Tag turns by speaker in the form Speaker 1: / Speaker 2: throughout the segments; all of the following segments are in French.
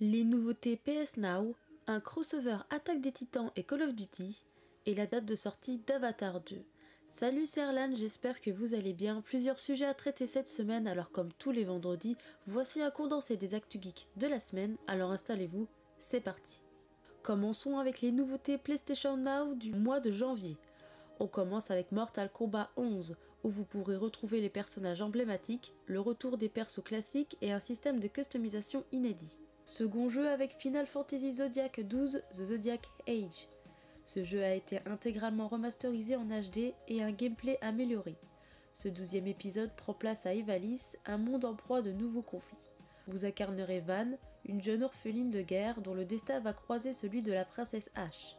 Speaker 1: les nouveautés PS Now, un crossover Attaque des Titans et Call of Duty, et la date de sortie d'Avatar 2. Salut, c'est Erlan, j'espère que vous allez bien. Plusieurs sujets à traiter cette semaine, alors comme tous les vendredis, voici un condensé des actus geeks de la semaine, alors installez-vous, c'est parti. Commençons avec les nouveautés PlayStation Now du mois de janvier. On commence avec Mortal Kombat 11, où vous pourrez retrouver les personnages emblématiques, le retour des persos classiques et un système de customisation inédit. Second jeu avec Final Fantasy Zodiac XII The Zodiac Age. Ce jeu a été intégralement remasterisé en HD et un gameplay amélioré. Ce 12e épisode prend place à Ivalice, un monde en proie de nouveaux conflits. Vous incarnerez Van, une jeune orpheline de guerre dont le destin va croiser celui de la princesse H.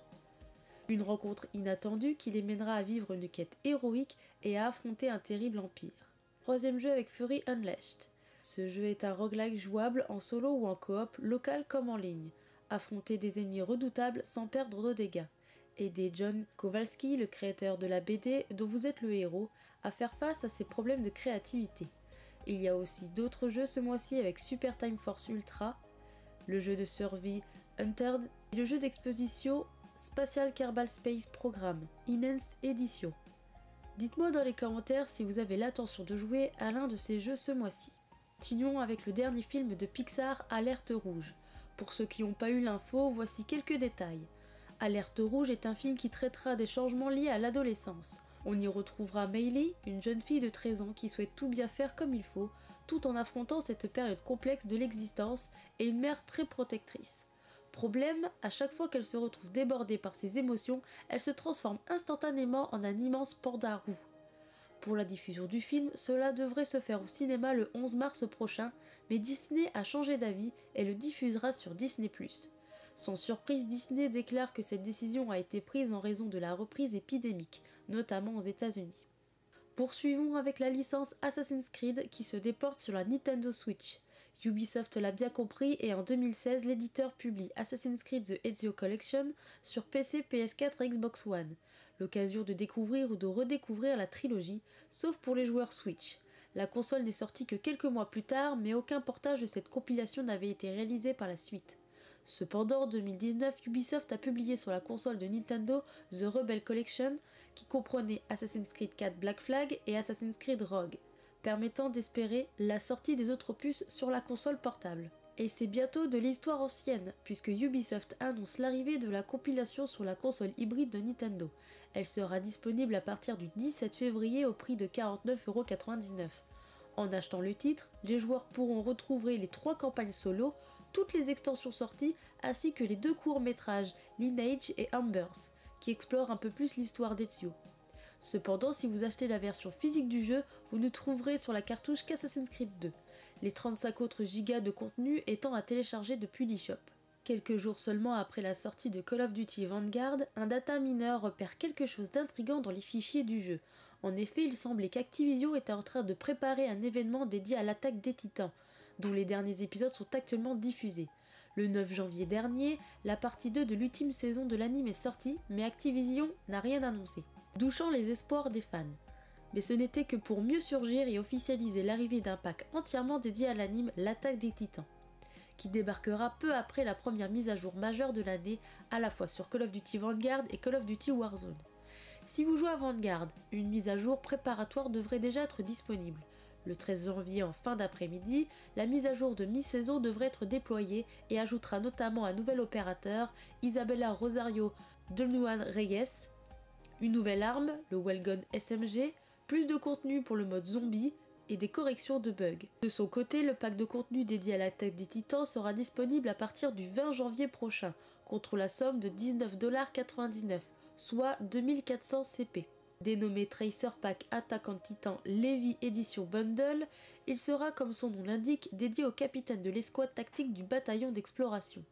Speaker 1: Une rencontre inattendue qui les mènera à vivre une quête héroïque et à affronter un terrible empire. Troisième jeu avec Fury Unleashed. Ce jeu est un roguelike jouable en solo ou en coop, local comme en ligne. Affronter des ennemis redoutables sans perdre de dégâts. Aider John Kowalski, le créateur de la BD dont vous êtes le héros, à faire face à ses problèmes de créativité. Il y a aussi d'autres jeux ce mois-ci avec Super Time Force Ultra, le jeu de survie Hunted et le jeu d'exposition Spatial Kerbal Space Program, Enhanced Edition. Dites-moi dans les commentaires si vous avez l'intention de jouer à l'un de ces jeux ce mois-ci. Continuons avec le dernier film de Pixar, Alerte Rouge. Pour ceux qui n'ont pas eu l'info, voici quelques détails. Alerte Rouge est un film qui traitera des changements liés à l'adolescence. On y retrouvera Meili, une jeune fille de 13 ans qui souhaite tout bien faire comme il faut, tout en affrontant cette période complexe de l'existence et une mère très protectrice. Problème, à chaque fois qu'elle se retrouve débordée par ses émotions, elle se transforme instantanément en un immense panda roux. Pour la diffusion du film, cela devrait se faire au cinéma le 11 mars prochain, mais Disney a changé d'avis et le diffusera sur Disney+. Sans surprise, Disney déclare que cette décision a été prise en raison de la reprise épidémique, notamment aux États-Unis. Poursuivons avec la licence Assassin's Creed qui se déporte sur la Nintendo Switch. Ubisoft l'a bien compris et en 2016, l'éditeur publie Assassin's Creed The Ezio Collection sur PC, PS4 et Xbox One. L'occasion de découvrir ou de redécouvrir la trilogie, sauf pour les joueurs Switch. La console n'est sortie que quelques mois plus tard, mais aucun portage de cette compilation n'avait été réalisé par la suite. Cependant, en 2019, Ubisoft a publié sur la console de Nintendo The Rebel Collection, qui comprenait Assassin's Creed 4 Black Flag et Assassin's Creed Rogue, permettant d'espérer la sortie des autres opus sur la console portable. Et c'est bientôt de l'histoire ancienne, puisque Ubisoft annonce l'arrivée de la compilation sur la console hybride de Nintendo. Elle sera disponible à partir du 17 février au prix de 49,99 €. En achetant le titre, les joueurs pourront retrouver les 3 campagnes solo, toutes les extensions sorties, ainsi que les 2 courts-métrages Lineage et Embers, qui explorent un peu plus l'histoire d'Ezio. Cependant, si vous achetez la version physique du jeu, vous ne trouverez sur la cartouche qu'Assassin's Creed 2, les 35 autres gigas de contenu étant à télécharger depuis l'eShop. Quelques jours seulement après la sortie de Call of Duty Vanguard, un data miner repère quelque chose d'intriguant dans les fichiers du jeu. En effet, il semblait qu'Activision était en train de préparer un événement dédié à l'attaque des Titans, dont les derniers épisodes sont actuellement diffusés. Le 9 janvier dernier, la partie 2 de l'ultime saison de l'anime est sortie, mais Activision n'a rien annoncé, douchant les espoirs des fans. Mais ce n'était que pour mieux surgir et officialiser l'arrivée d'un pack entièrement dédié à l'anime L'attaque des Titans, qui débarquera peu après la première mise à jour majeure de l'année, à la fois sur Call of Duty Vanguard et Call of Duty Warzone. Si vous jouez à Vanguard, une mise à jour préparatoire devrait déjà être disponible. Le 13 janvier en fin d'après-midi, la mise à jour de mi-saison devrait être déployée et ajoutera notamment un nouvel opérateur, Isabella Rosario Donuan Reyes, une nouvelle arme, le Wellgun SMG, plus de contenu pour le mode zombie et des corrections de bugs. De son côté, le pack de contenu dédié à l'attaque des Titans sera disponible à partir du 20 janvier prochain, contre la somme de 19,99 $, soit 2400 CP. Dénommé Tracer Pack Attack on Titan Levi Edition Bundle, il sera, comme son nom l'indique, dédié au capitaine de l'escouade tactique du bataillon d'exploration.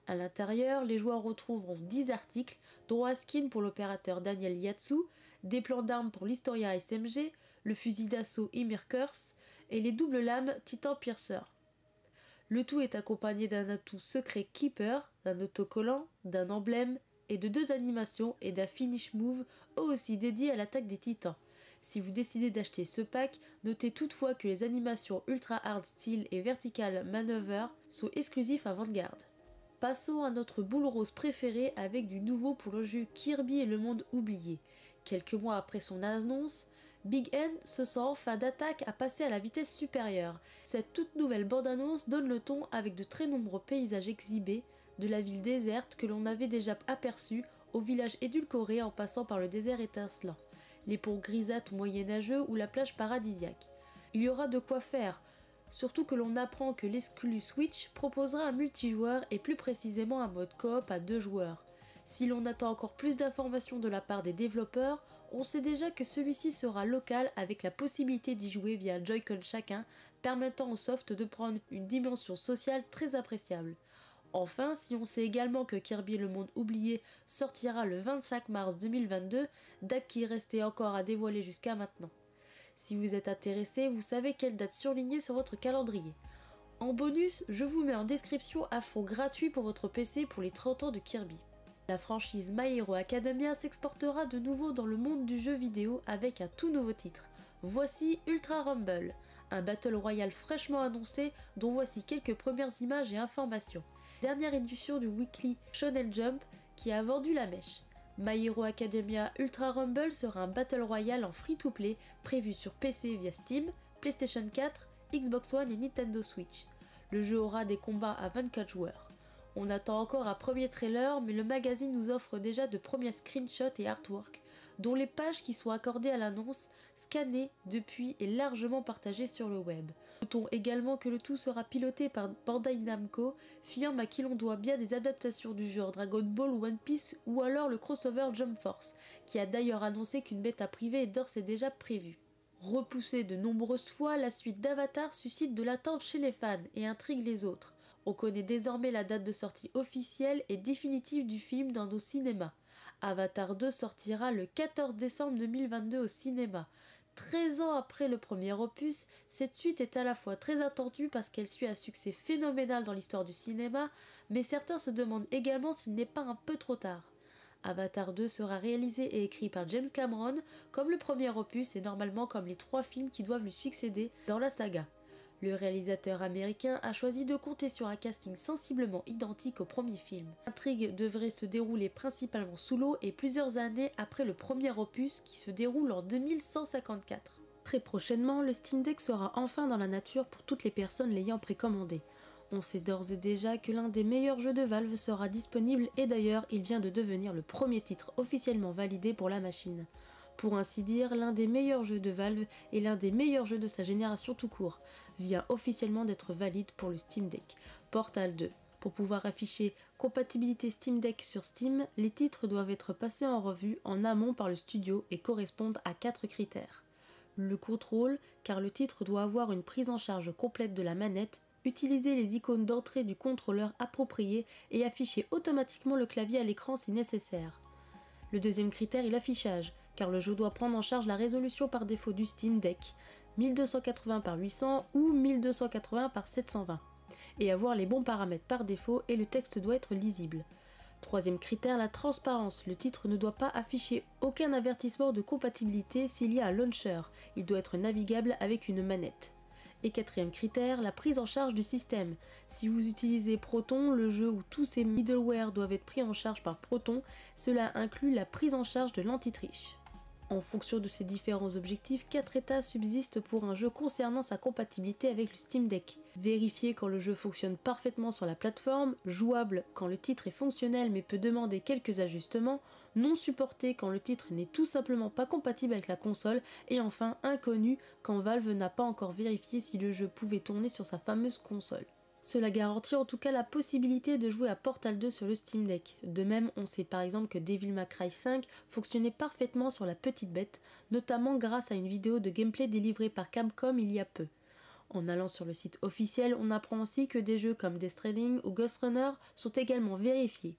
Speaker 1: À l'intérieur, les joueurs retrouveront 10 articles, dont un skin pour l'opérateur Daniel Yatsu, des plans d'armes pour l'Historia SMG, le fusil d'assaut Ymir Curse et les doubles lames Titan Piercer. Le tout est accompagné d'un atout secret Keeper, d'un autocollant, d'un emblème et de 2 animations et d'un finish move, eux aussi dédiés à l'attaque des Titans. Si vous décidez d'acheter ce pack, notez toutefois que les animations Ultra Hard Steel et Vertical Maneuver sont exclusifs à Vanguard. Passons à notre boule rose préférée avec du nouveau pour le jeu Kirby et le monde oublié. Quelques mois après son annonce, Big N se sent enfin d'attaque à passer à la vitesse supérieure. Cette toute nouvelle bande-annonce donne le ton avec de très nombreux paysages exhibés, de la ville déserte que l'on avait déjà aperçue au village édulcoré en passant par le désert étincelant, les ponts grisâtres moyenâgeux ou la plage paradisiaque. Il y aura de quoi faire, surtout que l'on apprend que l'exclu Switch proposera un multijoueur et plus précisément un mode coop à 2 joueurs. Si l'on attend encore plus d'informations de la part des développeurs, on sait déjà que celui-ci sera local avec la possibilité d'y jouer via Joy-Con chacun, permettant au soft de prendre une dimension sociale très appréciable. Enfin, si on sait également que Kirby et le monde oublié sortira le 25 mars 2022, date qui restait encore à dévoiler jusqu'à maintenant. Si vous êtes intéressé, vous savez quelle date surligner sur votre calendrier. En bonus, je vous mets en description un fonds gratuit pour votre PC pour les 30 ans de Kirby. La franchise My Hero Academia s'exportera de nouveau dans le monde du jeu vidéo avec un tout nouveau titre. Voici Ultra Rumble, un Battle Royale fraîchement annoncé dont voici quelques premières images et informations. Dernière édition du Weekly Shonen Jump qui a vendu la mèche. My Hero Academia Ultra Rumble sera un Battle Royale en free-to-play prévu sur PC via Steam, PlayStation 4, Xbox One et Nintendo Switch. Le jeu aura des combats à 24 joueurs. On attend encore un premier trailer, mais le magazine nous offre déjà de premiers screenshots et artworks, dont les pages qui sont accordées à l'annonce, scannées depuis et largement partagées sur le web. Notons également que le tout sera piloté par Bandai Namco, firme à qui l'on doit bien des adaptations du genre Dragon Ball ou One Piece ou alors le crossover Jump Force, qui a d'ailleurs annoncé qu'une bêta privée est d'ores et déjà prévue. Repoussée de nombreuses fois, la suite d'Avatar suscite de l'attente chez les fans et intrigue les autres. On connaît désormais la date de sortie officielle et définitive du film dans nos cinémas. Avatar 2 sortira le 14 décembre 2022 au cinéma. 13 ans après le premier opus, cette suite est à la fois très attendue parce qu'elle suit un succès phénoménal dans l'histoire du cinéma, mais certains se demandent également s'il n'est pas un peu trop tard. Avatar 2 sera réalisé et écrit par James Cameron, comme le premier opus et normalement comme les 3 films qui doivent lui succéder dans la saga. Le réalisateur américain a choisi de compter sur un casting sensiblement identique au premier film. L'intrigue devrait se dérouler principalement sous l'eau et plusieurs années après le premier opus qui se déroule en 2154. Très prochainement, le Steam Deck sera enfin dans la nature pour toutes les personnes l'ayant précommandé. On sait d'ores et déjà que l'un des meilleurs jeux de Valve sera disponible et d'ailleurs il vient de devenir le premier titre officiellement validé pour la machine. Pour ainsi dire, l'un des meilleurs jeux de Valve et l'un des meilleurs jeux de sa génération tout court vient officiellement d'être valide pour le Steam Deck. Portal 2. Pour pouvoir afficher compatibilité Steam Deck sur Steam, les titres doivent être passés en revue en amont par le studio et correspondent à 4 critères. Le contrôle, car le titre doit avoir une prise en charge complète de la manette, utiliser les icônes d'entrée du contrôleur appropriées et afficher automatiquement le clavier à l'écran si nécessaire. Le deuxième critère est l'affichage, car le jeu doit prendre en charge la résolution par défaut du Steam Deck, 1280 par 800 ou 1280 par 720, et avoir les bons paramètres par défaut et le texte doit être lisible. Troisième critère, la transparence. Le titre ne doit pas afficher aucun avertissement de compatibilité s'il y a un launcher, il doit être navigable avec une manette. Et quatrième critère, la prise en charge du système. Si vous utilisez Proton, le jeu où tous ces middleware doivent être pris en charge par Proton, cela inclut la prise en charge de l'anti-triche. En fonction de ces différents objectifs, 4 états subsistent pour un jeu concernant sa compatibilité avec le Steam Deck. Vérifier quand le jeu fonctionne parfaitement sur la plateforme, jouable quand le titre est fonctionnel mais peut demander quelques ajustements, non supporté quand le titre n'est tout simplement pas compatible avec la console, et enfin inconnu quand Valve n'a pas encore vérifié si le jeu pouvait tourner sur sa fameuse console. Cela garantit en tout cas la possibilité de jouer à Portal 2 sur le Steam Deck. De même, on sait par exemple que Devil May Cry 5 fonctionnait parfaitement sur la petite bête, notamment grâce à une vidéo de gameplay délivrée par Capcom il y a peu. En allant sur le site officiel, on apprend aussi que des jeux comme Death Stranding ou Ghost Runner sont également vérifiés.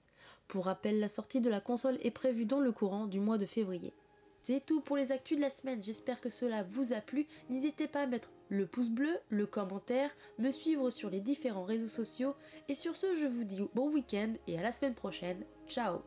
Speaker 1: Pour rappel, la sortie de la console est prévue dans le courant du mois de février. C'est tout pour les actus de la semaine, j'espère que cela vous a plu. N'hésitez pas à mettre le pouce bleu, le commentaire, me suivre sur les différents réseaux sociaux. Et sur ce, je vous dis bon week-end et à la semaine prochaine. Ciao!